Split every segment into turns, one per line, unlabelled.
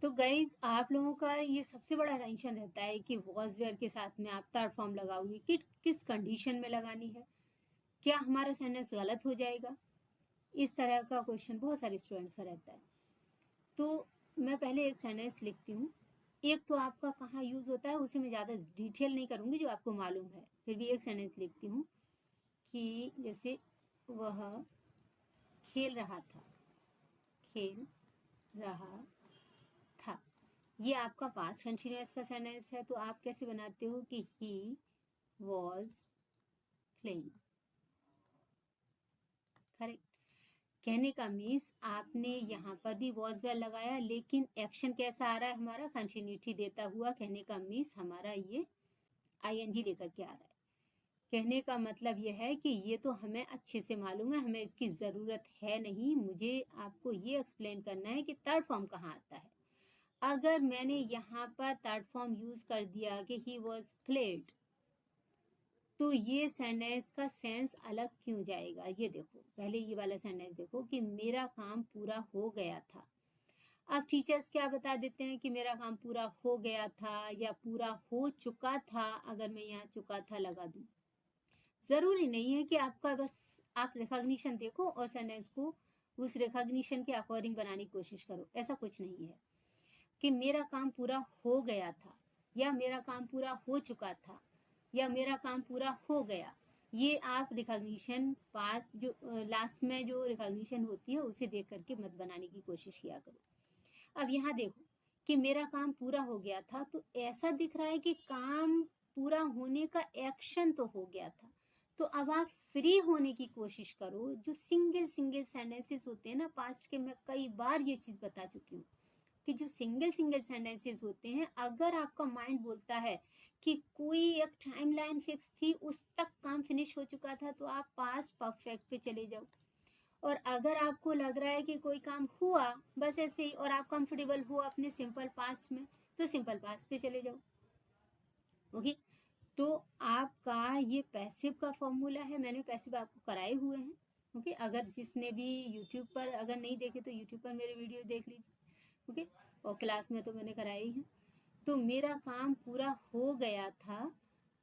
तो गाइज आप लोगों का ये सबसे बड़ा टेंशन रहता है कि वॉइस वेयर के साथ में आप थर्ड फॉर्म लगाओगे कि किस कंडीशन में लगानी है, क्या हमारा सेंटेंस गलत हो जाएगा। इस तरह का क्वेश्चन बहुत सारे स्टूडेंट्स का रहता है। तो मैं पहले एक सेंटेंस लिखती हूँ। एक तो आपका कहाँ यूज़ होता है उसे मैं ज़्यादा डिटेल नहीं करूँगी, जो आपको मालूम है, फिर भी एक सेंटेंस लिखती हूँ कि जैसे वह खेल रहा था, खेल रहा था। ये आपका पास्ट कंटिन्यूअस का सेंटेंस है, तो आप कैसे बनाते हो कि ही वॉज प्लेइंग। करेक्ट। कहने का मीन्स आपने यहाँ पर भी वॉज वेल लगाया, लेकिन एक्शन कैसा आ रहा है हमारा, कंटिन्यूटी देता हुआ। कहने का मीन्स हमारा ये आईएनजी लेकर के आ रहा है। कहने का मतलब यह है कि ये तो हमें अच्छे से मालूम है, हमें इसकी ज़रूरत है नहीं। मुझे आपको ये एक्सप्लेन करना है कि थर्ड फॉर्म कहाँ आता है। अगर मैंने यहाँ पर थर्ड फॉर्म यूज़ कर दिया कि ही वॉज प्लेड, तो ये सेंटेंस का सेंस अलग क्यों जाएगा। ये देखो, पहले ये वाला सेंटेंस देखो कि मेरा काम पूरा हो गया था। अब टीचर्स क्या बता देते हैं कि मेरा काम पूरा हो गया था या पूरा हो चुका था। अगर मैं यहाँ चुका था लगा दूँ, ज़रूरी नहीं है कि आपका बस आप रिकॉग्निशन देखो और सेंटेंस को उस रिकॉग्निशन के अकॉर्डिंग बनाने की कोशिश करो। ऐसा कुछ नहीं है कि मेरा काम पूरा हो गया था या मेरा काम पूरा हो चुका था या मेरा काम पूरा हो गया। ये आप रिकॉग्निशन पास जो लास्ट में जो रिकॉग्निशन होती है उसे देख करके मत बनाने की कोशिश किया करो। अब यहाँ देखो कि मेरा काम पूरा हो गया था, तो ऐसा दिख रहा है कि काम पूरा होने का एक्शन तो हो गया था। तो अब आप फ्री होने की कोशिश करो। जो सिंगल सिंगल सेंटेंसेस होते हैं ना पास्ट के, मैं कई बार ये चीज़ बता चुकी हूँ कि जो सिंगल सिंगल सेंटेंसेस होते हैं, अगर आपका माइंड बोलता है कि कोई एक टाइमलाइन फिक्स थी, उस तक काम फिनिश हो चुका था, तो आप पास्ट परफेक्ट पे चले जाओ। और अगर आपको लग रहा है कि कोई काम हुआ बस ऐसे ही और आप कंफर्टेबल हो अपने सिंपल पास्ट में, तो सिंपल पास्ट पे चले जाओ। ओके। तो आपका ये पैसिव का फॉर्मूला है, मैंने पैसिव आपको कराए हुए हैं। ओके। अगर जिसने भी यूट्यूब पर अगर नहीं देखे तो यूट्यूब पर मेरे वीडियो देख लीजिए। ओके। और क्लास में तो मैंने कराई है। तो मेरा काम पूरा हो गया था,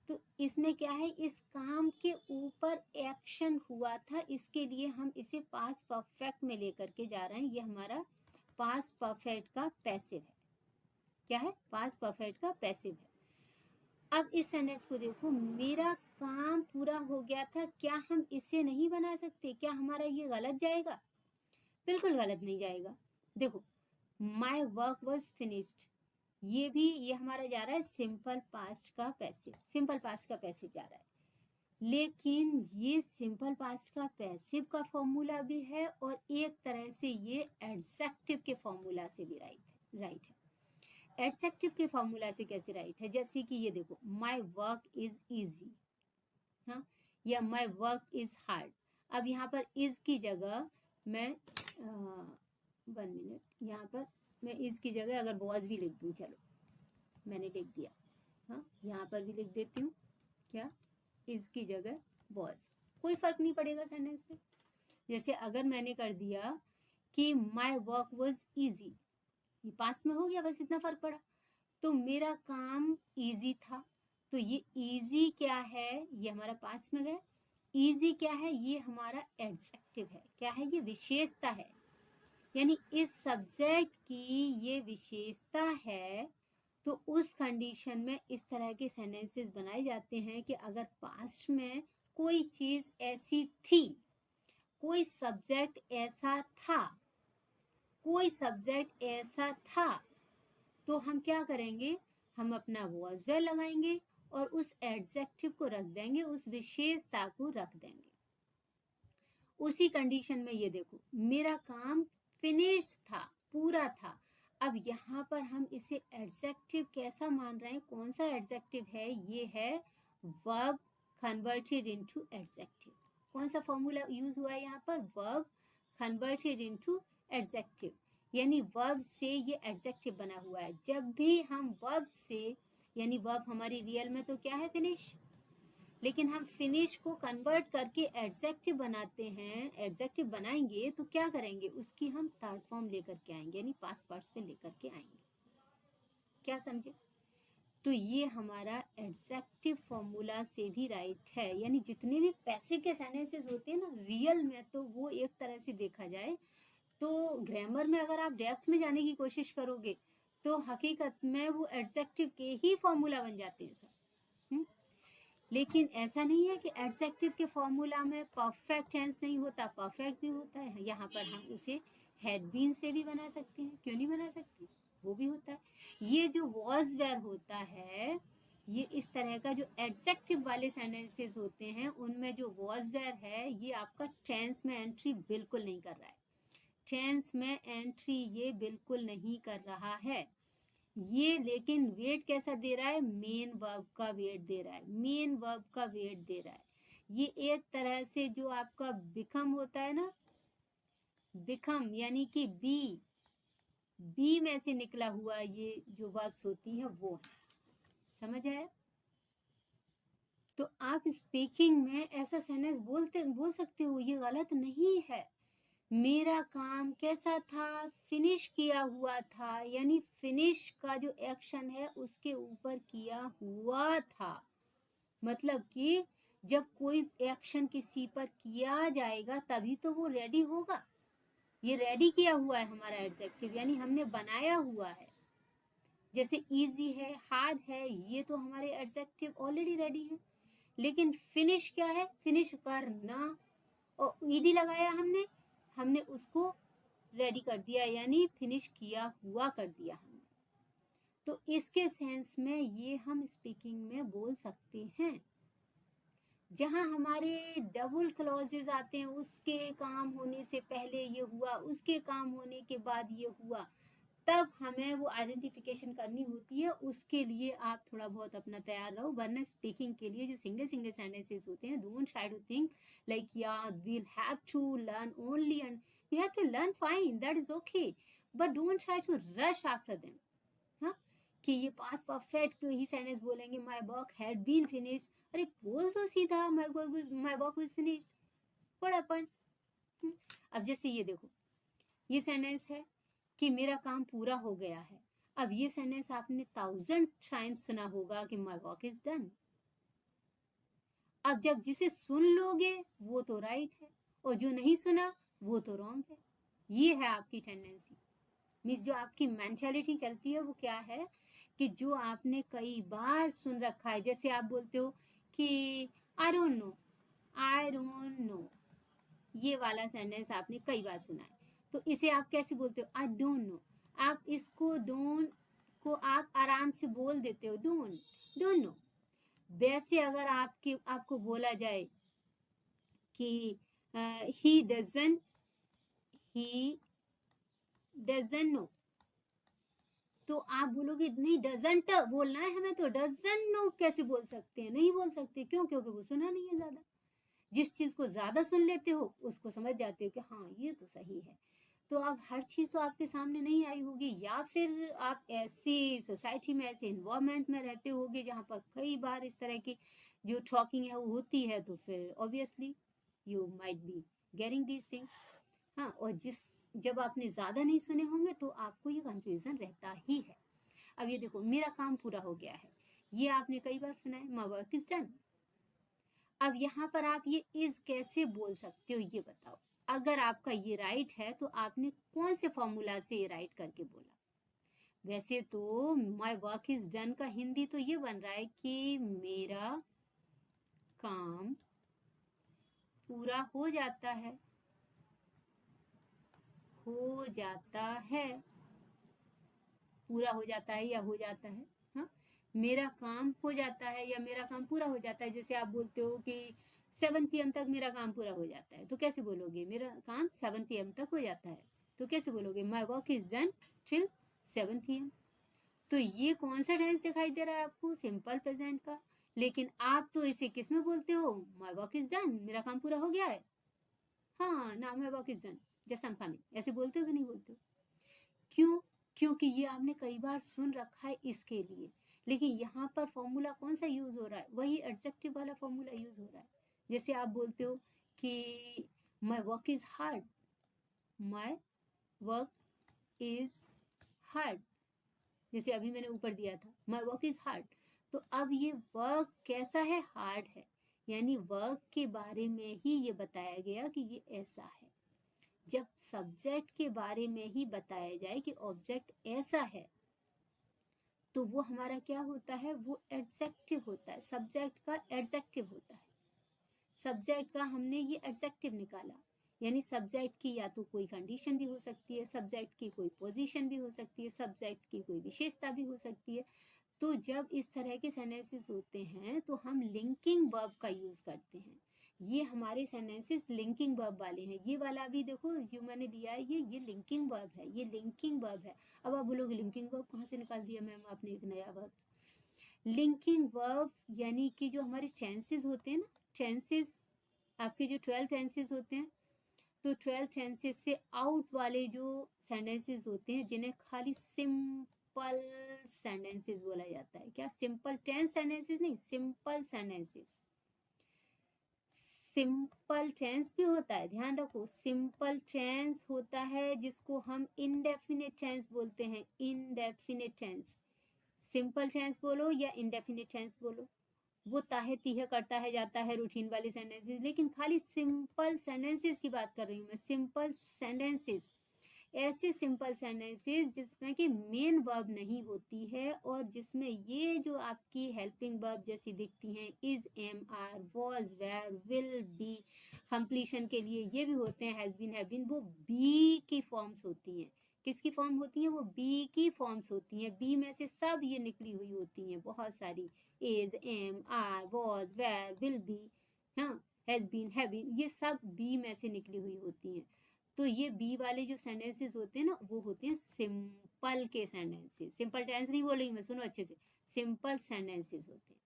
तो इसमें क्या है, इस काम के ऊपर एक्शन हुआ था, इसके लिए हम इसे पास्ट परफेक्ट में लेकर के जा रहे हैं। ये हमारा पास्ट परफेक्ट का पैसिव है। क्या है, पास्ट परफेक्ट का पैसिव है। अब इस सेंटेंस को देखो, मेरा काम पूरा हो गया था, क्या हम इसे नहीं बना सकते, क्या हमारा ये गलत जाएगा। बिल्कुल गलत नहीं जाएगा। देखो, माई वर्क वॉज फिनिश्ड, ये हमारा जा रहा है सिंपल पास्ट का पैसिव, सिंपल पास्ट का पैसिव जा रहा है। लेकिन ये सिंपल पास्ट का पैसिव का फॉर्मूला भी है और एक तरह से ये एडजेक्टिव के फॉर्मूला से भी राइट है। एडजेक्टिव के फॉर्मूला से कैसे राइट है, जैसे कि ये देखो, माई वर्क इज ईजी, हाँ, या माई वर्क इज हार्ड। अब यहाँ पर इज की जगह मैं 1 मिनट, यहाँ पर मैं इज की जगह अगर वॉज भी लिख दूँ, चलो मैंने लिख दिया, हाँ, यहाँ पर भी लिख देती हूँ, क्या, इज की जगह वॉज, कोई फर्क नहीं पड़ेगा सेंटेंस में। जैसे अगर मैंने कर दिया कि माई वर्क वॉज ईजी, ये पास्ट में हो गया, बस इतना फर्क पड़ा। तो मेरा काम इजी था, तो ये इजी क्या है, ये हमारा पास्ट में गया। इजी क्या है, ये हमारा एडजेक्टिव है। क्या है, ये विशेषता है, यानी इस सब्जेक्ट की ये विशेषता है। तो उस कंडीशन में इस तरह के सेंटेंसेस बनाए जाते हैं कि अगर पास्ट में कोई चीज़ ऐसी थी, कोई सब्जेक्ट ऐसा था, कोई सब्जेक्ट ऐसा था, तो हम क्या करेंगे, हम अपना वॉज वेल लगाएंगे और उस एडजेक्टिव को रख देंगे, उस विशेषता को रख देंगे। उसी कंडीशन में ये देखो, मेरा काम फिनिश्ड था, पूरा था। अब यहाँ पर हम इसे एडजेक्टिव कैसा मान रहे हैं, कौन सा एडजेक्टिव है, ये है वर्ब कन्वर्टेड इनटू एडजेक्टिव। कौन सा फॉर्मूला यूज हुआ है यहाँ पर, वर्ब कन्वर्टेड इनटू एडजेक्टिव, यानी वर्ब से ये एडजेक्टिव बना हुआ है। जब भी हम वर्ब से, यानी वर्ब हमारी रियल में तो क्या है, फिनिश, लेकिन हम फिनिश को कन्वर्ट करके एडजेक्टिव बनाते हैं, एडजेक्टिव बनाएंगे तो क्या करेंगे, उसकी हम थर्ड फॉर्म लेकर के आएंगे, यानी पास्ट पार्ट्स पे लेकर के आएंगे। क्या समझे? तो ये हमारा एडजेक्टिव फॉर्मूला से भी राइट है, यानी जितने भी पैसे के सेंटेंसेस होते हैं ना रियल में, तो वो एक तरह से देखा जाए तो ग्रामर में अगर आप डेप्थ में जाने की कोशिश करोगे तो हकीकत में वो एडजेक्टिव के ही फॉर्मूला बन जाते हैं सब। लेकिन ऐसा नहीं है कि एडजेक्टिव के फॉर्मूला में परफेक्ट टेंस नहीं होता, परफेक्ट भी होता है। यहाँ पर हम उसे हैड बीन से भी बना सकते हैं, क्यों नहीं बना सकते, वो भी होता है। ये जो वॉज वेयर होता है, ये इस तरह का जो एडजेक्टिव वाले सेंटेंसेस होते हैं उनमें जो वॉज वेयर है ये आपका टेंस में एंट्री बिल्कुल नहीं कर रहा है। टेंस में एंट्री ये बिल्कुल नहीं कर रहा है ये, लेकिन वेट कैसा दे रहा है, मेन वर्ब का वेट दे रहा है, मेन वर्ब का वेट दे रहा है। ये एक तरह से जो आपका बिकम होता है ना, बिकम यानी कि बी में से निकला हुआ ये जो वर्ब्स होती हैं वो है। समझ आया? तो आप स्पीकिंग में ऐसा सेंटेंस बोल सकते हो, ये गलत नहीं है। मेरा काम कैसा था, फिनिश किया हुआ था, यानी फिनिश का जो एक्शन है उसके ऊपर किया हुआ था। मतलब कि जब कोई एक्शन किसी पर किया जाएगा तभी तो वो रेडी होगा। ये रेडी किया हुआ है हमारा एडजेक्टिव, यानी हमने बनाया हुआ है। जैसे इजी है, हार्ड है, ये तो हमारे एडजेक्टिव ऑलरेडी रेडी है। लेकिन फिनिश क्या है, फिनिश करना, और ईडी लगाया हमने, हमने उसको रेडी कर दिया, यानी फिनिश किया हुआ कर दिया हमने। तो इसके सेंस में ये हम स्पीकिंग में बोल सकते हैं। जहां हमारे डबल क्लॉजेस आते हैं, उसके काम होने से पहले ये हुआ, उसके काम होने के बाद ये हुआ, तब हमें वो आइडेंटिफिकेशन करनी होती है। उसके लिए आप थोड़ा बहुत अपना तैयार रहो, वरना स्पीकिंग के लिए जो सिंगल सिंगल सेंटेंसेस होते हैं, don't try to think like या we'll have to learn only, and we have to learn, fine, that is okay, but don't try to rush after them. हाँ, कि ये पास परफेक्ट क्यों ही sentence बोलेंगे, my work had been finished. अरे बोल दो सीधा, my work was finished, what happened. अब जैसे ये देखो, ये सेंटेंस है कि मेरा काम पूरा हो गया है। अब ये सेंटेंस आपने 1000 टाइम्स सुना होगा कि माय वर्क इज डन। अब जब जिसे सुन लोगे वो तो राइट है, और जो नहीं सुना वो तो रॉन्ग है। ये है आपकी टेंडेंसी, मीन्स जो आपकी मेंटालिटी चलती है वो क्या है कि जो आपने कई बार सुन रखा है। जैसे आप बोलते हो कि I don't know, I don't know, ये वाला सेंटेंस आपने कई बार सुना है, तो इसे आप कैसे बोलते हो, आई डोंट नो। आप इसको डोंट को आप आराम से बोल देते हो, डोंट, डोंट नो। वैसे अगर आपको बोला जाए कि ही डजन नो, तो आप बोलोगे नहीं, डजंट बोलना है हमें, तो डजंट नो कैसे बोल सकते हैं, नहीं बोल सकते। क्यों? क्योंकि वो सुना नहीं है ज्यादा। जिस चीज को ज्यादा सुन लेते हो उसको समझ जाते हो कि हाँ ये तो सही है। तो अब हर चीज तो आपके सामने नहीं आई होगी, या फिर आप ऐसी सोसाइटी में, ऐसे इन्वायरमेंट में रहते होगे जहाँ पर कई बार इस तरह की जो टॉकिंग है वो होती है, तो फिर obviously you might be getting these things. हाँ, और जब आपने ज्यादा नहीं सुने होंगे तो आपको ये कंफ्यूजन रहता ही है। अब ये देखो, मेरा काम पूरा हो गया है, ये आपने कई बार सुना है, माय वर्क इज डन। अब यहाँ पर आप ये इज कैसे बोल सकते हो, ये बताओ। अगर आपका ये राइट है तो आपने कौन से फॉर्मूला से ये राइट करके बोला। वैसे तो माय वर्क इज डन का हिंदी तो ये बन रहा है कि मेरा काम पूरा हो जाता है, हो जाता है, पूरा हो जाता है या हो जाता है। हाँ, मेरा काम हो जाता है या मेरा काम पूरा हो जाता है। जैसे आप बोलते हो कि 7 PM तक मेरा काम पूरा हो जाता है, तो कैसे बोलोगे, मेरा काम 7 PM तक हो जाता है, तो कैसे बोलोगे, my work is done till 7 PM। तो ये कौन सा टेंस दिखाई दे रहा है आपको, सिंपल प्रेजेंट का। लेकिन आप तो इसे किस में बोलते हो, माई वर्क इज डन, मेरा काम पूरा हो गया है, हाँ ना, माई वर्क इज डन, जैसा हम कामिंग, ऐसे बोलते हो कि नहीं बोलते हो। क्यों? क्योंकि ये आपने कई बार सुन रखा है इसके लिए। लेकिन यहाँ पर फॉर्मूला कौन सा यूज हो रहा है, वही एडजेक्टिव वाला फॉर्मूला यूज हो रहा है। जैसे आप बोलते हो कि my work is hard, my work is hard, जैसे अभी मैंने ऊपर दिया था माई वर्क इज हार्ड, तो अब ये वर्क कैसा है, हार्ड है, यानी वर्क के बारे में ही ये बताया गया कि ये ऐसा है। जब सब्जेक्ट के बारे में ही बताया जाए कि ऑब्जेक्ट ऐसा है, तो वो हमारा क्या होता है, वो एडजेक्टिव होता है, सब्जेक्ट का एडजेक्टिव होता है। सब्जेक्ट का हमने ये एडजेक्टिव निकाला, यानी सब्जेक्ट की या तो कोई कंडीशन भी हो सकती है, सब्जेक्ट की कोई पोजीशन भी हो सकती है, सब्जेक्ट की कोई विशेषता भी हो सकती है। तो जब इस तरह के सेंटेंसेस होते हैं तो हम लिंकिंग वर्ब का यूज करते हैं। ये हमारे सेंटेंसेस लिंकिंग वर्ब वाले हैं। ये वाला भी देखो जो मैंने दिया है, ये लिंकिंग वर्ब है, ये लिंकिंग वर्ब है। अब आप बोलोगे लिंकिंग वर्ब कहाँ से निकाल दिया मैम आपने एक नया वर्ब? लिंकिंग वर्ब यानी कि जो हमारे टेंसेस होते हैं ना, टेंसेस आपके जो 12 टेंसेस होते हैं, तो 12 टेंसेस से आउट वाले जो सेंटेंसेस होते हैं जिन्हें खाली सिंपल सेंटेंसेस बोला जाता है। क्या? सिंपल टेंस सेंटेंसेस नहीं, सिंपल सेंटेंसेस। सिंपल टेंस भी होता है, ध्यान रखो, सिंपल टेंस होता है जिसको हम इनडेफिनिट टेंस बोलते हैं। इनडेफिनिट टेंस, सिंपल टेंस बोलो या इनडेफिनिट टेंस बोलो, वो ताहे तीहे करता है जाता है, रूटीन वाले सेंटेंसेस। लेकिन खाली सिंपल सेंटेंसेस की बात कर रही हूँ मैं, सिंपल सेंटेंसेस, ऐसे सिंपल सेंटेंसेस जिसमें कि मेन वर्ब नहीं होती है और जिसमें ये जो आपकी हेल्पिंग वर्ब जैसी दिखती हैं, is, am, are, was, were, will, be, completion के लिए ये भी होते हैं, हैज बीन, हैव बीन, वो बी की फॉर्म्स होती हैं। किसकी फॉर्म होती हैं? वो बी की फॉर्म्स होती हैं। बी में से सब ये निकली हुई होती हैं, बहुत सारी, is, am, are, was, were, will be, हाँ, हैज बीन, हैव बीन, ये सब बी में से निकली हुई होती हैं। तो ये बी वाले जो सेंटेंसेस होते हैं ना, वो होते हैं सिंपल के सेंटेंसेस। सिंपल टेंस नहीं बोल रही मैं, सुनो अच्छे से, सिंपल सेंटेंसेस होते हैं।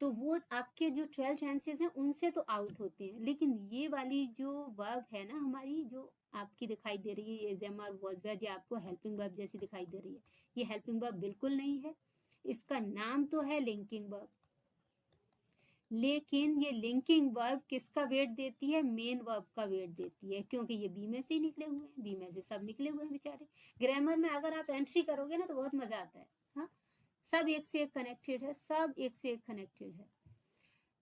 तो वो आपके जो 12 टेंसेस हैं उनसे तो आउट होते हैं। लेकिन ये वाली जो वर्ब है ना हमारी, जो आपकी दिखाई दे रही है, is, am, are, was, were, जो आपको हेल्पिंग वर्ब जैसी दिखाई दे रही है, ये हेल्पिंग वर्ब बिल्कुल नहीं है। इसका नाम तो है लिंकिंग वर्ब, लेकिन ये लिंकिंग वर्ब किसका वेट देती है? मेन वर्ब का वेट देती है, क्योंकि ये बी में से ही निकले हुए हैं, बी में से सब निकले हुए हैं बेचारे। ग्रामर में अगर आप एंट्री करोगे ना तो बहुत मजा आता है, हाँ, सब एक से एक कनेक्टेड है, सब एक से एक कनेक्टेड है।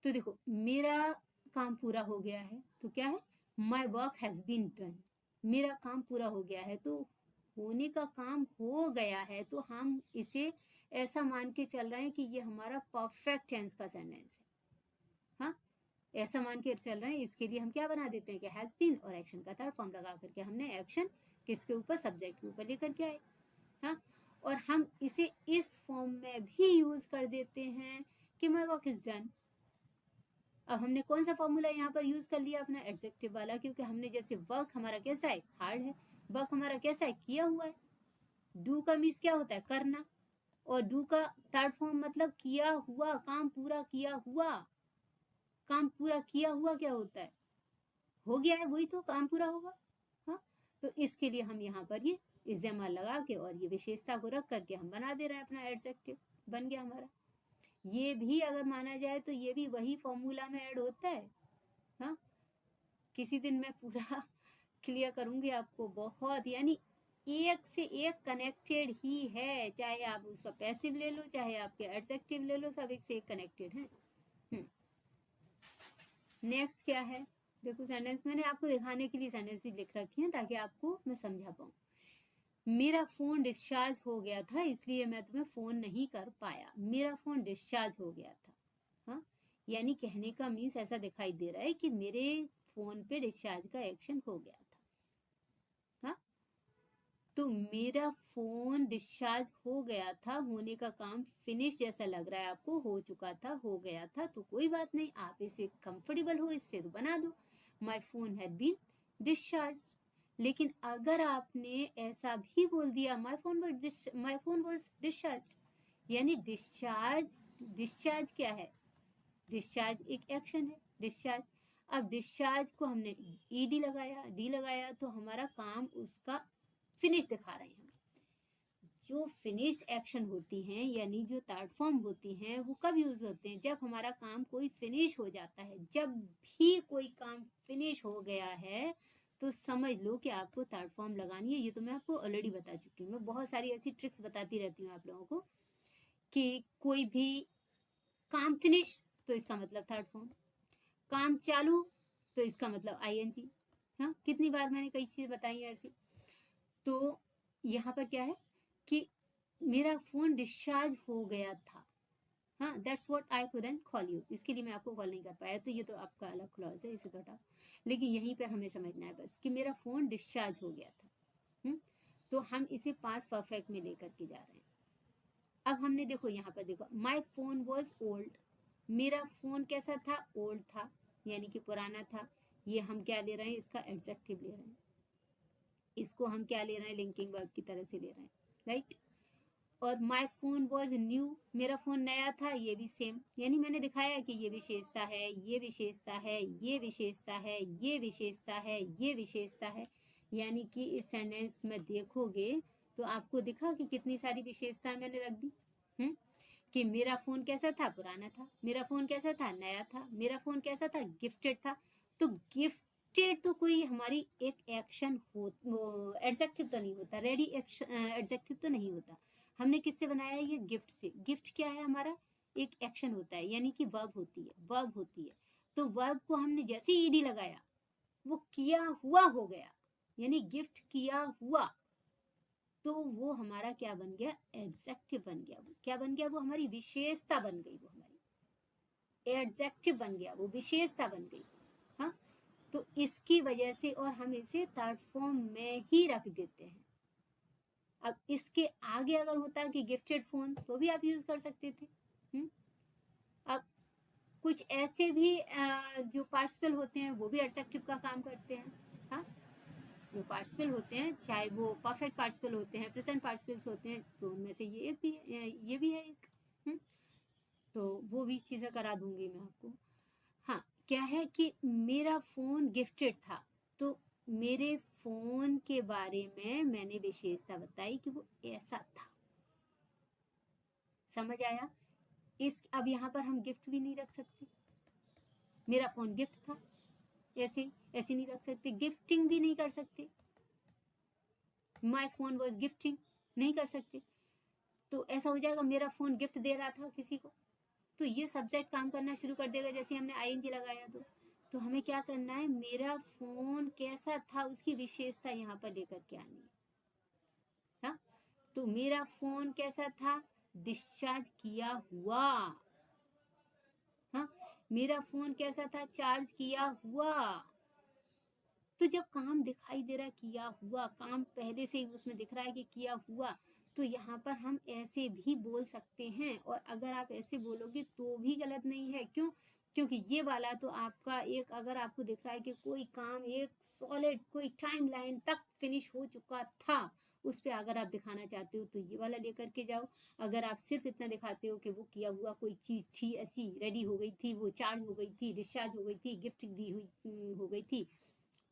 तो देखो, मेरा काम पूरा हो गया है, तो क्या है? My work has been done, मेरा काम पूरा हो गया है। तो होने का काम हो गया है, तो हम इसे ऐसा मान के चल रहे हैं कि ये हमारा परफेक्ट टेंस का सेंटेंस है, हाँ, ऐसा मान के चल रहे हैं। इसके लिए हम क्या बना देते हैं कि हैज बीन और एक्शन का थर्ड फॉर्म लगा करके हमने एक्शन किसके ऊपर? सब्जेक्ट के ऊपर लेकर के आए, हाँ। और हम इसे इस फॉर्म में भी यूज कर देते हैं कि माय वर्क इज डन। अब हमने कौन सा फॉर्मूला यहाँ पर यूज कर लिया? अपना एडजेक्टिव वाला, क्योंकि हमने जैसे वर्क हमारा कैसा है? हार्ड है। वर्क हमारा कैसा है? किया हुआ है। डू का मीन्स क्या होता है? करना, और डू का थर्ड फॉर्म मतलब किया हुआ, काम पूरा किया हुआ। काम पूरा किया हुआ क्या होता है? हो गया है, वही तो काम पूरा होगा, हाँ। तो इसके लिए हम यहाँ पर ये इज़ेमा लगा के और ये विशेषता को रख करके हम बना दे रहे हैं अपना एडजेक्टिव, बन गया हमारा। ये भी अगर माना जाए तो ये भी वही फॉर्मूला में ऐड होता है, हाँ। किसी दिन मैं पूरा क्लियर करूंगी आपको, बहुत, यानी एक से एक कनेक्टेड ही है, चाहे आप उसका पैसिव ले लो, चाहे आपके एडजेक्टिव ले लो, सब एक से एक कनेक्टेड है। नेक्स्ट क्या है? देखो, सेंटेंस मैंने आपको दिखाने के लिए सेंटेंस लिख रखी है ताकि आपको मैं समझा पाऊँ। मेरा फ़ोन डिस्चार्ज हो गया था इसलिए मैं तुम्हें फ़ोन नहीं कर पाया। मेरा फ़ोन डिस्चार्ज हो गया था, हाँ, यानी कहने का मीन्स ऐसा दिखाई दे रहा है कि मेरे फ़ोन पे डिस्चार्ज का एक्शन हो गया था, हाँ। तो मेरा फ़ोन डिस्चार्ज हो गया था, होने का काम फिनिश जैसा लग रहा है आपको, हो चुका था, हो गया था, तो कोई बात नहीं, आप इसे कंफर्टेबल हो इससे तो बना दो, my phone had been discharge. लेकिन अगर आपने ऐसा भी बोल दिया माई फोन वॉज डिस्चार्ज, यानी डिस्चार्ज, डिस्चार्ज क्या है? डिस्चार्ज एक एक्शन है, डिस्चार्ज। अब डिस्चार्ज को हमने ईडी लगाया, डी लगाया, तो हमारा काम उसका फिनिश दिखा रहे हैं। जो फिनिश एक्शन होती हैं, यानी जो थर्ड फॉर्म होती हैं, वो कब यूज होते हैं? जब हमारा काम कोई फिनिश हो जाता है। जब भी कोई काम फिनिश हो गया है तो समझ लो कि आपको थर्ड फॉर्म लगानी है। ये तो मैं आपको ऑलरेडी बता चुकी हूँ। मैं बहुत सारी ऐसी ट्रिक्स बताती रहती हूँ आप लोगों को कि कोई भी काम फिनिश तो इसका मतलब थर्ड फॉर्म, काम चालू तो इसका मतलब आईएनजी। हाँ, कितनी बार मैंने कई चीज़ें बताई हैं ऐसी। तो यहाँ पर क्या है कि मेरा फ़ोन डिस्चार्ज हो गया था। हाँ, that's what I couldn't call you, इसके लिए मैं आपको कॉल नहीं कर पाया। तो ये तो आपका अलग क्लॉज है, इसे तो हटाओ। लेकिन यहीं पर हमें समझना है बस कि मेरा फ़ोन डिस्चार्ज हो गया था। तो हम इसे पास परफेक्ट में लेकर के जा रहे हैं। अब हमने देखो यहाँ पर देखो, माई फोन वॉज ओल्ड, मेरा फ़ोन कैसा था, ओल्ड था, यानी कि पुराना था। ये हम क्या ले रहे हैं, इसका एडजेक्टिव ले रहे हैं। इसको हम क्या ले रहे हैं, लिंकिंग वर्ब की तरह से ले रहे हैं, राइट। और माई फोन वॉज न्यू, मेरा फ़ोन नया था, ये भी सेम। यानी मैंने दिखाया कि ये विशेषता है, ये विशेषता है, ये विशेषता है, ये विशेषता है, ये विशेषता है। यानी कि इस सेंटेंस में देखोगे तो आपको दिखा कि कितनी सारी विशेषताएं मैंने रख दी। कि मेरा फ़ोन कैसा था, पुराना था। मेरा फ़ोन कैसा था, नया था। मेरा फ़ोन कैसा था, गिफ्टेड था। तो गिफ्टेड तो कोई हमारी एक एक्शन हो, एडजेक्टिव तो नहीं होता, रेडी एडजेक्टिव तो नहीं होता। हमने किससे बनाया है, ये गिफ्ट से। गिफ्ट क्या है हमारा, एक एक्शन होता है, यानी कि वर्ब होती है, वर्ब होती है। तो वर्ब को हमने जैसे ईडी लगाया, वो किया हुआ हो गया, यानी गिफ्ट किया हुआ। तो वो हमारा क्या बन गया, एडजेक्टिव बन गया। वो क्या बन गया, वो हमारी विशेषता बन गई, वो हमारी एडजेक्टिव बन गया, वो विशेषता बन गई। हाँ, तो इसकी वजह से और हम इसे थर्ड फॉर्म में ही रख देते हैं। अब इसके आगे अगर होता कि गिफ्टेड फोन, तो भी आप यूज कर सकते थे। अब कुछ ऐसे भी जो पार्टिसिपल होते हैं वो भी एडजेक्टिव का काम करते हैं। हाँ, जो पार्टिसिपल होते हैं, चाहे वो परफेक्ट पार्टिसिपल होते हैं, प्रेजेंट पार्टिसिपल्स होते हैं, तो उनमें से ये एक भी है, ये भी है एक। तो वो भी चीज़ें करा दूंगी मैं आपको। हाँ, क्या है कि मेरा फ़ोन गिफ्टेड था, तो मेरे फ़ोन के बारे में मैंने विशेषता बताई कि वो ऐसा था। समझ आया। इस अब यहाँ पर हम गिफ्ट भी नहीं रख सकते, मेरा फ़ोन गिफ्ट था, ऐसे ऐसे नहीं रख सकते। गिफ्टिंग भी नहीं कर सकते, माई फोन वॉज गिफ्टिंग नहीं कर सकते। तो ऐसा हो जाएगा, मेरा फ़ोन गिफ्ट दे रहा था किसी को। तो ये सब्जेक्ट काम करना शुरू कर देगा जैसे हमने आईएनजी लगाया। तो हमें क्या करना है, मेरा फ़ोन कैसा था, उसकी विशेषता यहाँ पर लेकर के आनी है। हाँ, तो मेरा फ़ोन कैसा था, डिस्चार्ज किया हुआ। हाँ, मेरा फ़ोन कैसा था, चार्ज किया हुआ। तो जब काम दिखाई दे रहा है किया हुआ, काम पहले से ही उसमें दिख रहा है कि किया हुआ, तो यहाँ पर हम ऐसे भी बोल सकते हैं। और अगर आप ऐसे बोलोगे तो भी गलत नहीं है। क्यों, क्योंकि ये वाला तो आपका एक, अगर आपको दिख रहा है कि कोई काम एक सॉलिड कोई टाइम लाइन तक फिनिश हो चुका था, उस पर अगर आप दिखाना चाहते हो तो ये वाला लेकर के जाओ। अगर आप सिर्फ इतना दिखाते हो कि वो किया हुआ कोई चीज़ थी, ऐसी रेडी हो गई थी, वो चार्ज हो गई थी, डिस्चार्ज हो गई थी, गिफ्ट दी हुई हो गई थी,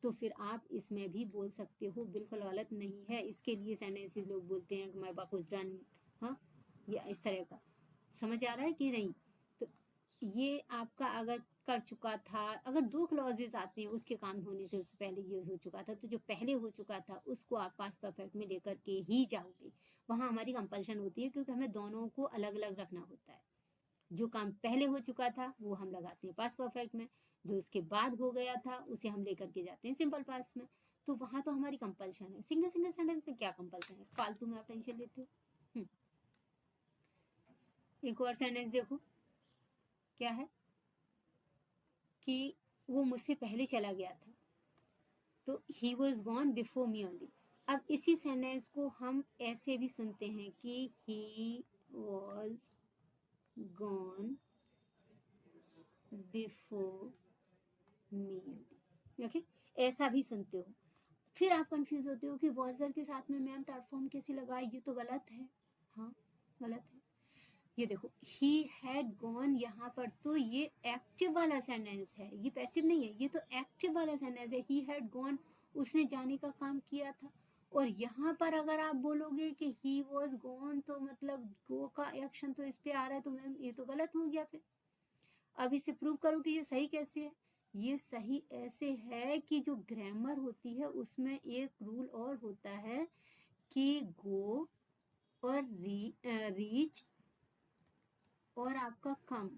तो फिर आप इसमें भी बोल सकते हो, बिल्कुल गलत नहीं है। इसके लिए सेंटेंसेस लोग बोलते हैं कि माई वर्क वाज डन, हाँ, या इस तरह का। समझ आ रहा है कि नहीं। तो ये आपका अगर कर चुका था, अगर दो क्लॉजेज आते हैं उसके काम होने से उससे पहले ये हो चुका था, तो जो पहले हो चुका था उसको आप पास्ट परफेक्ट में लेकर के ही जाओगे। वहाँ हमारी कंपल्शन होती है, क्योंकि हमें दोनों को अलग अलग रखना होता है। जो काम पहले हो चुका था वो हम लगाते हैं पास्ट परफेक्ट में, जो उसके बाद हो गया था उसे हम लेकर के जाते हैं सिंपल पास्ट में। तो वहां तो हमारी कंपल्शन है। सिंगल सिंगल सेंटेंस में क्या कंपल्शन है, फालतू में आप टेंशन लेते हो। एक और सेंटेंस देखो, क्या है कि वो मुझसे पहले चला गया था, तो he was gone before me only. अब इसी सेंटेंस को हम ऐसे भी सुनते हैं कि he was gone before me only. Okay, ऐसा भी सुनते हो। फिर आप कंफ्यूज होते हो कि वॉज वेयर के साथ में मैम थर्ड फॉर्म कैसे लगाए, ये तो गलत है। हाँ, गलत है। ये देखो, ही हैड गॉन, यहाँ पर तो ये एक्टिव वाला सेंटेंस है, ये पैसिव नहीं है, ये तो एक्टिव वाला सेंटेंस है। ही हैड गॉन, उसने जाने का काम किया था। और यहाँ पर अगर आप बोलोगे कि ही वॉज गॉन, तो मतलब गो का एक्शन तो इस पे आ रहा है, तो मैम ये तो गलत हो गया। फिर अब इसे प्रूव करो कि ये सही कैसे है। ये सही ऐसे है कि जो ग्रामर होती है उसमें एक रूल और होता है कि गो और रीच और आपका कम,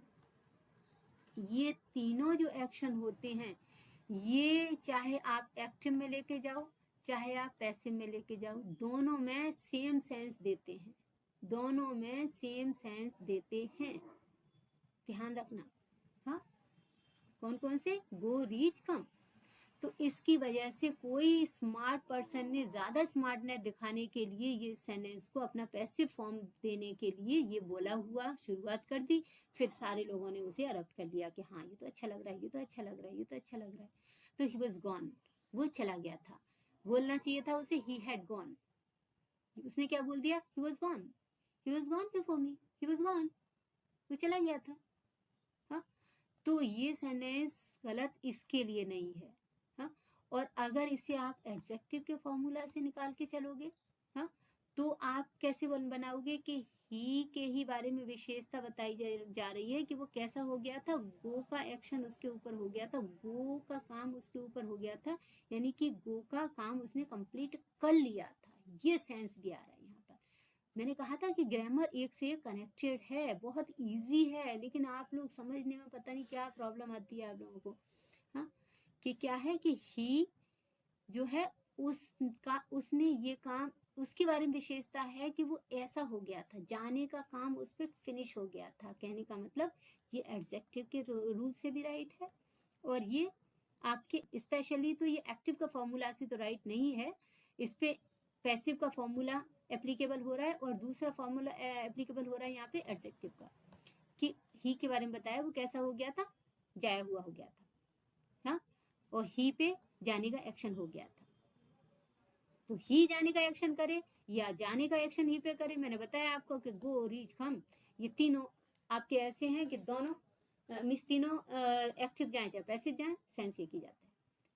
ये तीनों जो एक्शन होते हैं, ये चाहे आप एक्टिव में लेके जाओ चाहे आप पैसिव में लेके जाओ, दोनों में सेम सेंस देते हैं, दोनों में सेम सेंस देते हैं, ध्यान रखना। हाँ, कौन कौन से? गो, रीच, कम। तो इसकी वजह से कोई स्मार्ट पर्सन ने ज्यादा स्मार्टनेस दिखाने के लिए ये सेंटेंस को अपना पैसिव फॉर्म देने के लिए ये बोला हुआ शुरुआत कर दी, फिर सारे लोगों ने उसे अडॉप्ट कर लिया कि हाँ ये तो अच्छा लग रहा है, ये तो अच्छा लग रहा है, ये तो अच्छा लग रहा है। तो ही वॉज गॉन, वो चला गया था। बोलना चाहिए था उसे ही हैड गॉन, उसने क्या बोल दिया? He was gone, he was gone before me, he was gone, वो चला गया था। हाँ, तो ये सेंटेंस गलत इसके लिए नहीं है। हाँ, और अगर इसे आप एडजेक्टिव के फॉर्मूला से निकाल के चलोगे, हाँ, तो आप कैसे बनाओगे कि ही के ही बारे में विशेषता बताई जा रही है कि वो कैसा हो गया था, गो का एक्शन उसके ऊपर हो गया था, गो का काम उसके ऊपर हो गया था, यानी कि गो का काम उसने कंप्लीट कर लिया था। ये सेंस भी आ रहा है यहाँ पर। मैंने कहा था कि ग्रामर एक से एक कनेक्टेड है, बहुत इजी है, लेकिन आप लोग समझने में पता नहीं क्या प्रॉब्लम आती है आप लोगों को। हाँ, कि क्या है कि ही जो है उसका, उसने ये काम, उसके बारे में विशेषता है कि वो ऐसा हो गया था, जाने का काम उस पर फिनिश हो गया था। कहने का मतलब ये एडजेक्टिव के रूल से भी राइट है, और ये आपके स्पेशली तो ये एक्टिव का फॉर्मूला से तो राइट नहीं है, इस पे पैसिव का फॉर्मूला एप्लीकेबल हो रहा है, और दूसरा फॉर्मूला एप्लीकेबल हो रहा है यहाँ पे एडजेक्टिव का, कि ही के बारे में बताया वो कैसा हो गया था, जाया हुआ हो गया था। हाँ, और ही पे जाने का एक्शन हो गया था। तो ही जाने का एक्शन करे या जाने का एक्शन ही पे करे, मैंने बताया आपको कि गो, रीच, कम, ये तीनों आपके ऐसे हैं कि दोनों मिस तीनों एक्टिव जाए चाहे पैसिव जाए, सेंस एक ही जाता है।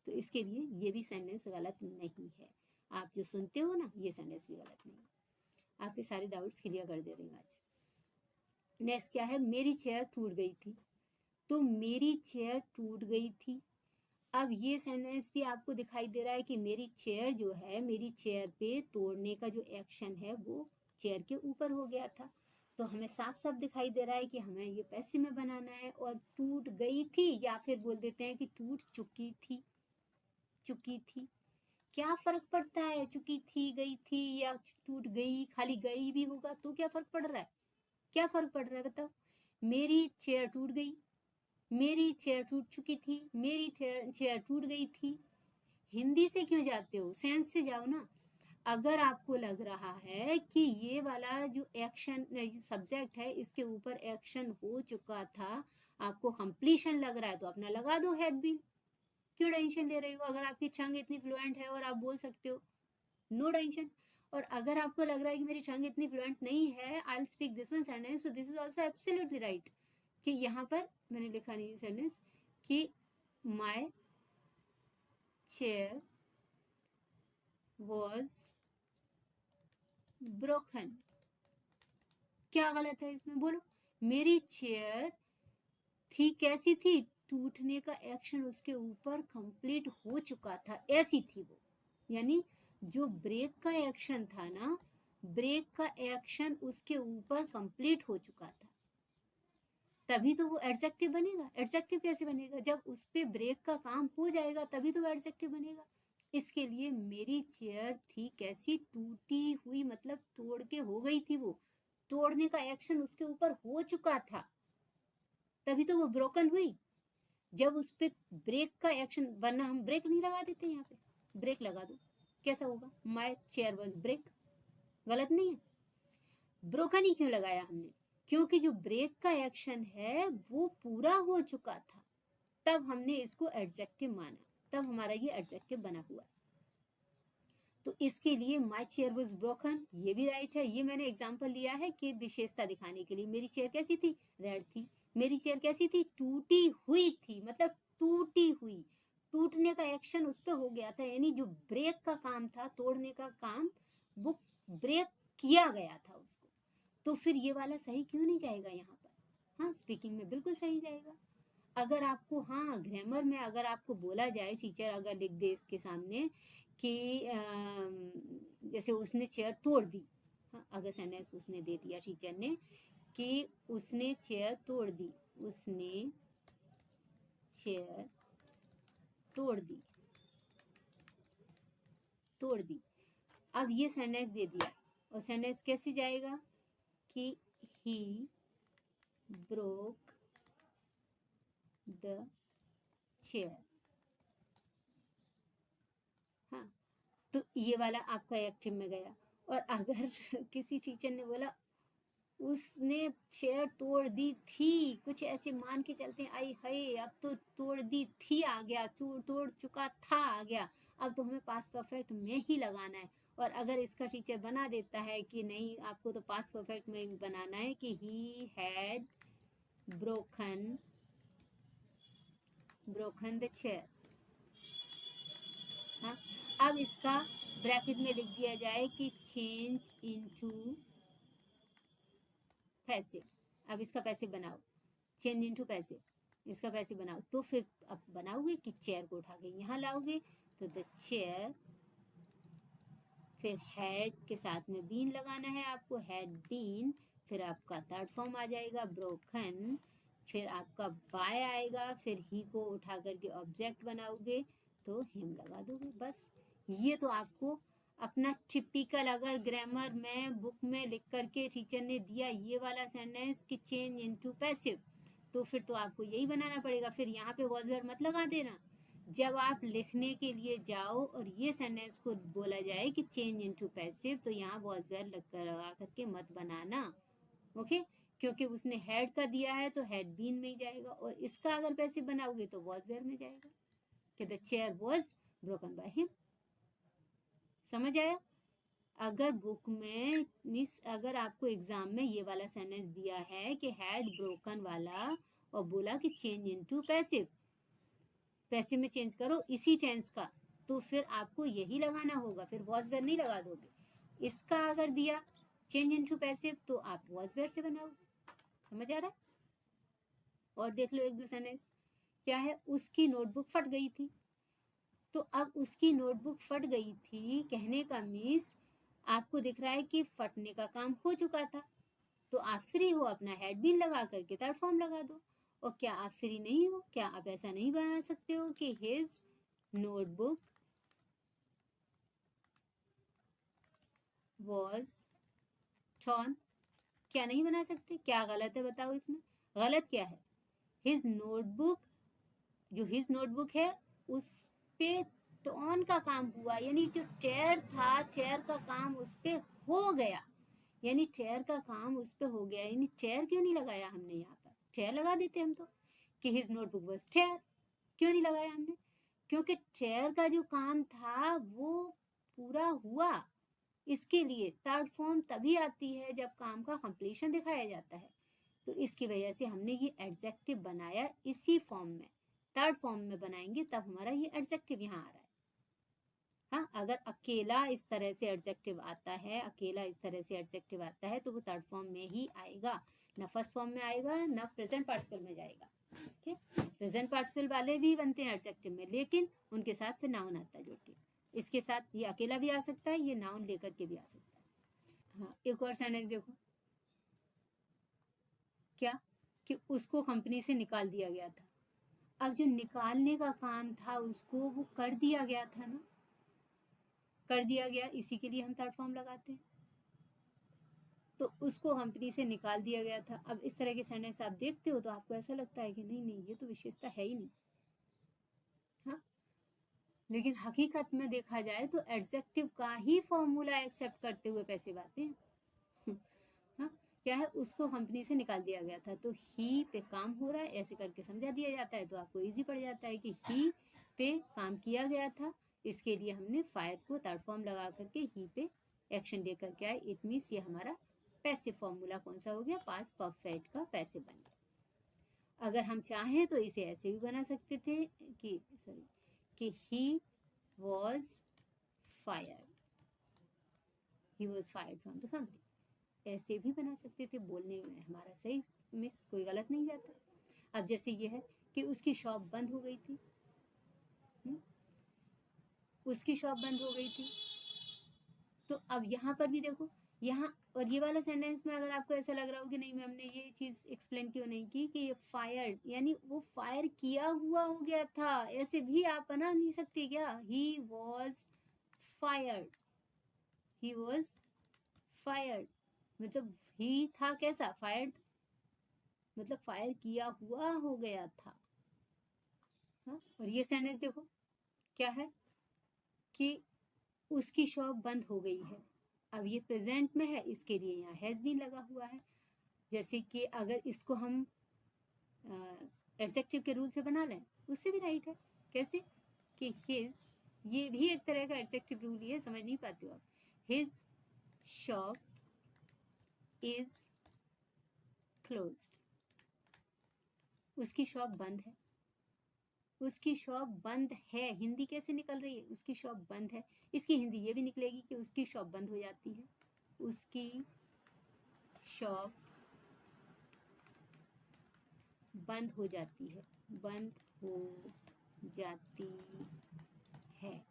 तो इसके लिए ये भी सेंटेंस गलत नहीं है। आप जो सुनते हो ना, ये सेंटेंस भी गलत नहीं है। आपके सारे डाउट्स क्लियर कर दे रही हूँ आज। नेक्स्ट क्या है? मेरी चेयर टूट गई थी। तो मेरी चेयर टूट गई थी, अब ये सेंटेंस भी आपको दिखाई दे रहा है कि मेरी चेयर जो है, मेरी चेयर पे तोड़ने का जो एक्शन है वो चेयर के ऊपर हो गया था। तो हमें साफ साफ दिखाई दे रहा है कि हमें ये पैसिव में बनाना है, और टूट गई थी या फिर बोल देते हैं कि टूट चुकी थी, चुकी थी। क्या फर्क पड़ता है चुकी थी, गई थी, या टूट गई, खाली गई भी होगा तो क्या फर्क पड़ रहा है? क्या फर्क पड़ रहा है बताओ? मेरी चेयर टूट गई, मेरी चेयर टूट चुकी थी, मेरी चेयर टूट गई थी। हिंदी से क्यों जाते हो? सेंस से जाओ ना। अगर आपको लग रहा है कि ये वाला जो एक्शन सब्जेक्ट है इसके ऊपर एक्शन हो चुका था, आपको कंप्लीशन लग रहा है, तो अपना लगा दो हैड बीन, क्यों टेंशन ले रही हो? अगर आपकी टंग इतनी फ्लुएंट है और आप बोल सकते हो, नो टेंशन। और अगर आपको लग रहा है कि मेरी टंग इतनी फ्लुएंट नहीं है, I will speak this one sentence, so this is also absolutely right. कि यहाँ पर मैंने लिखा नहीं सेंटेंस कि माय चेयर वॉज ब्रोकन। क्या गलत है इसमें बोलो? मेरी चेयर थी, कैसी थी? टूटने का एक्शन उसके ऊपर कंप्लीट हो चुका था, ऐसी थी वो। यानी जो ब्रेक का एक्शन था ना, ब्रेक का एक्शन उसके ऊपर कंप्लीट हो चुका था, तभी तो वो एडजेक्टिव बनेगा। एडजेक्टिव कैसे बनेगा? जब उस पे ब्रेक का काम हो जाएगा तभी तो वो एडजेक्टिव बनेगा। इसके लिए मेरी चेयर थी कैसी? टूटी हुई, मतलब तोड़ के हो गई थी वो, तोड़ने का एक्शन उसके ऊपर हो चुका था, तभी तो वो ब्रोकन हुई। जब उस पे ब्रेक का एक्शन, वरना हम ब्रेक नहीं लगा देते, यहाँ पे ब्रेक लगा दो, कैसा होगा? माय चेयर वॉज ब्रेक, गलत नहीं है? ब्रोकन ही क्यों लगाया हमने? क्योंकि जो ब्रेक का एक्शन है वो पूरा हो चुका था, तब हमने इसको एडजेक्टिव माना, तब हमारा ये एडजेक्टिव बना हुआ। तो इसके लिए माई चेयर वॉज ब्रोकन, ये भी राइट है। ये मैंने एग्जाम्पल लिया है कि विशेषता दिखाने के लिए। मेरी चेयर कैसी थी? रेड थी। मेरी चेयर कैसी थी? टूटी हुई थी, मतलब टूटी हुई, टूटने का एक्शन उस पर हो गया था, यानी जो ब्रेक का काम था, तोड़ने का काम, वो ब्रेक किया गया था उसको। तो फिर ये वाला सही क्यों नहीं जाएगा यहाँ पर? हाँ, स्पीकिंग में बिल्कुल सही जाएगा। अगर आपको, हाँ, ग्रामर में अगर आपको बोला जाए, टीचर अगर लिख दे इसके सामने कि जैसे उसने चेयर तोड़ दी, हाँ, अगर सेंटेंस उसने दे दिया टीचर ने कि उसने चेयर तोड़ दी, उसने चेयर तोड़ दी, तोड़ दी, अब ये सेंटेंस दे दिया, और सेंटेंस कैसे जाएगा कि ही ब्रोक द चेयर, हाँ, तो ये वाला आपका एक्टिव में गया। और अगर किसी टीचर ने बोला उसने चेयर तोड़ दी थी, कुछ ऐसे मान के चलते हैं, आई हाय अब तो तोड़ दी थी आ गया, तोड़ चुका था आ गया, अब तो हमें पास्ट परफेक्ट में ही लगाना है। और अगर इसका टीचर बना देता है कि नहीं आपको तो पास्ट परफेक्ट में बनाना है कि he had broken the chair, हाँ, अब इसका ब्रैकेट में लिख दिया जाए कि चेंज इनटू पैसे, अब इसका पैसे बनाओ, चेंज इनटू पैसे, इसका पैसे बनाओ, तो फिर अब बनाओगे कि चेयर को उठा के यहाँ लाओगे, तो द चेयर, फिर हैड के साथ में बीन लगाना है आपको, हैड बीन, फिर आपका थर्ड फॉर्म आ जाएगा ब्रोकन, फिर आपका बाय आएगा, फिर ही को उठा करके ऑब्जेक्ट बनाओगे तो हिम लगा दोगे, बस। ये तो आपको अपना टिपिकल, अगर ग्रामर में बुक में लिख करके टीचर ने दिया ये वाला सेंटेंस कि चेंज इनटू पैसिव, तो फिर तो आपको यही बनाना पड़ेगा, फिर यहाँ पे वॉज वेयर मत लगा देना। जब आप लिखने के लिए जाओ और ये सेंटेंस को बोला जाए कि चेंज इनटू पैसिव, तो यहाँ वॉज वेयर लगा करके मत बनाना, ओके, क्योंकि उसने हैड का दिया है तो हैड बीन में ही जाएगा, और इसका अगर पैसिव बनाओगे तो वॉज वेयर में जाएगा कि the chair was broken by him. समझ आया? अगर बुक में मिस, अगर आपको एग्जाम में ये वाला सेंटेंस दिया है कि हैड ब्रोकन वाला, और बोला कि चेंज इनटू पैसिव, पैसिव में चेंज करो इसी टेंस का, तो फिर आपको यही लगाना होगा, फिर वॉज वेयर नहीं लगा दोगे। इसका अगर दिया चेंज इनटू पैसिव तो आप वॉज वेयर से बनाओगे। समझ आ रहा है? और देख लो एक दो सेंटेंस, क्या है, उसकी नोटबुक फट गई थी, तो अब उसकी नोटबुक फट गई थी कहने का मीन्स आपको दिख रहा है कि फटने का काम हो चुका था, तो आप फ्री हो, अपना हैड बीन लगा करके थर्ड फॉर्म लगा दो। और क्या आप फ्री नहीं हो? क्या आप ऐसा नहीं बना सकते हो कि हिज नोटबुक वॉज टॉर्न? क्या नहीं बना सकते? क्या गलत है बताओ इसमें, गलत क्या है? हिज नोटबुक, जो हिज नोटबुक है उस पे टॉर्न का काम हुआ, यानी जो टेयर था, टेयर का काम उस पे हो गया, यानी टेयर का काम उस पे हो गया, यानी टेयर क्यों नहीं लगाया हमने? यहाँ पर टेयर लगा देते हम तो, कि हिज नोटबुक वॉज टेयर, क्यों नहीं लगाया हमने? क्योंकि टेयर का जो काम था वो पूरा हुआ, इसके लिए थर्ड फॉर्म तभी आती है जब काम का कंप्लीशन दिखाया जाता है, तो इसकी वजह से हमने ये एडजेक्टिव बनाया इसी फॉर्म में, थर्ड फॉर्म में बनाएंगे तब हमारा ये एडजेक्टिव यहाँ आ रहा है। हाँ, अगर अकेला इस तरह से एडजेक्टिव आता है, अकेला इस तरह से एडजेक्टिव आता है तो वो थर्ड फॉर्म में ही आएगा, ना फर्स्ट फॉर्म में आएगा, ना प्रेजेंट पार्टिसिपल में जाएगा। ठीक, प्रेजेंट पार्टिसिपल वाले भी बनते हैं एडजेक्टिव में, लेकिन उनके साथ फिर नाउन आता है जोड़ के, इसके साथ ये अकेला भी आ सकता है, ये नाउन लेकर के भी आ सकता है। हाँ, एक और सेंटेंस देखो, क्या कि उसको कंपनी से निकाल दिया गया था। अब जो निकालने का काम था उसको वो कर दिया गया था ना, कर दिया गया, इसी के लिए हम थर्ड फॉर्म लगाते हैं, तो उसको कंपनी से निकाल दिया गया था। अब इस तरह के सेंटेंस आप देखते हो तो आपको ऐसा लगता है कि नहीं नहीं ये तो विशेषता है ही नहीं, हाँ, लेकिन हकीकत में देखा जाए तो एडजेक्टिव का ही फॉर्मूला एक्सेप्ट करते हुए पैसे बातें हैं। हाँ, क्या है, उसको कंपनी से निकाल दिया गया था, तो ही पे काम हो रहा है ऐसे करके समझा दिया जाता है, तो आपको इजी पड़ जाता है कि ही पे काम किया गया था, इसके लिए हमने फायर को थर्ड फॉर्म लगा करके ही पे एक्शन दे करके आए, इट मीन्स ये हमारा पैसिव फॉर्मूला कौन सा हो गया, पास्ट परफेक्ट का पैसिव बन गया। अगर हम चाहें तो इसे ऐसे भी बना सकते थे कि सॉरी कि he was fired, he was fired from the company, ऐसे भी बना सकते थे, बोलने में हमारा सही मिस कोई गलत नहीं जाता। अब जैसे ये है कि उसकी शॉप बंद हो गई थी। उसकी शॉप बंद हो गई थी। तो अब यहाँ पर भी देखो, यहाँ और ये वाला सेंटेंस में अगर आपको ऐसा लग रहा हो कि नहीं मैम ने ये चीज एक्सप्लेन क्यों नहीं की कि ये फायर्ड यानी वो फायर किया हुआ हो गया था, ऐसे भी आप बना नहीं सकती क्या? He was fired, he was fired मतलब ही था कैसा? फायर्ड मतलब फायर किया हुआ हो गया था। हाँ? और ये सेंटेंस देखो क्या है कि उसकी शॉप बंद हो गई है। अब ये प्रेजेंट में है, इसके लिए यहाँ हैज बीन लगा हुआ है। जैसे कि अगर इसको हम एडजेक्टिव के रूल से बना लें, उससे भी राइट है। कैसे कि हिज, ये भी एक तरह का एडजेक्टिव रूल ही है, समझ नहीं पाते हो आप। हिज शॉप इज क्लोज्ड, उसकी शॉप बंद है। उसकी शॉप बंद है हिंदी कैसे निकल रही है? उसकी शॉप बंद है। इसकी हिंदी ये भी निकलेगी कि उसकी शॉप बंद हो जाती है। उसकी शॉप बंद हो जाती है, बंद हो जाती है।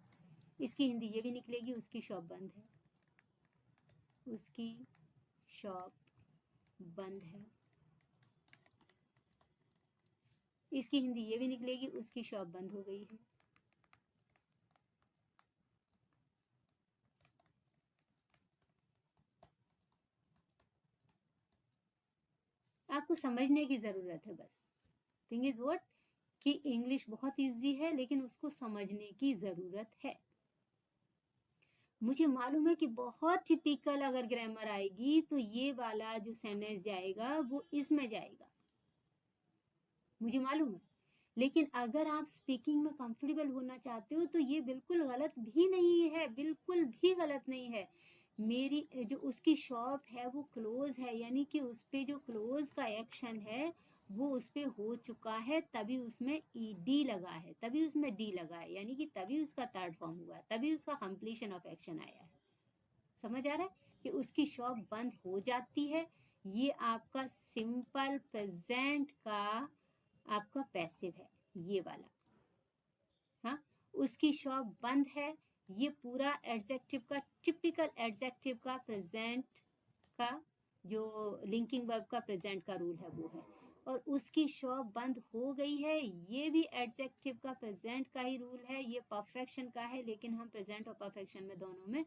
इसकी हिंदी ये भी निकलेगी उसकी शॉप बंद है, उसकी शॉप बंद है। इसकी हिंदी ये भी निकलेगी उसकी शॉप बंद हो गई है। आपको समझने की जरूरत है बस। थिंग इज व्हाट कि इंग्लिश बहुत इजी है लेकिन उसको समझने की जरूरत है। मुझे मालूम है कि बहुत टिपिकल अगर ग्रामर आएगी तो ये वाला जो सेंटेंस जाएगा वो इसमें जाएगा, मुझे मालूम है। लेकिन अगर आप स्पीकिंग में कंफर्टेबल होना चाहते हो तो ये बिल्कुल गलत भी नहीं है, बिल्कुल भी गलत नहीं है। मेरी जो उसकी शॉप है वो क्लोज है, यानी कि उस पे जो क्लोज का एक्शन है वो उस पे हो चुका है, तभी उसमें ईडी लगा है, तभी उसमें डी लगा है, यानी कि तभी उसका थर्ड फॉर्म हुआ, तभी उसका कंप्लीशन ऑफ एक्शन आया है। समझ आ रहा है कि उसकी शॉप बंद हो जाती है, ये आपका सिंपल प्रेजेंट का आपका पैसिव है ये वाला। हाँ, उसकी शॉप बंद है, ये पूरा एडजेक्टिव का टिपिकल एडजेक्टिव का प्रेजेंट का जो लिंकिंग वर्ब का प्रेजेंट का रूल है वो है। और उसकी शॉप बंद हो गई है, ये भी एडजेक्टिव का प्रेजेंट का ही रूल है, ये परफेक्शन का है, लेकिन हम प्रेजेंट और परफेक्शन में दोनों में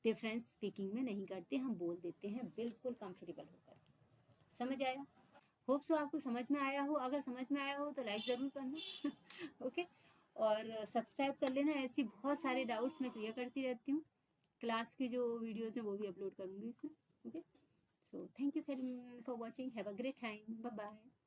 डिफरेंस स्पीकिंग में नहीं करते, हम बोल देते हैं बिल्कुल कंफर्टेबल होकर। समझ आया? होप सो आपको समझ में आया हो। अगर समझ में आया हो तो लाइक ज़रूर करना ओके, और सब्सक्राइब कर लेना, ऐसी बहुत सारे डाउट्स मैं क्लियर करती रहती हूँ। क्लास की जो वीडियोज़ हैं वो भी अपलोड करूँगी इसमें। Okay, so thank you for watching, have a great time, bye bye.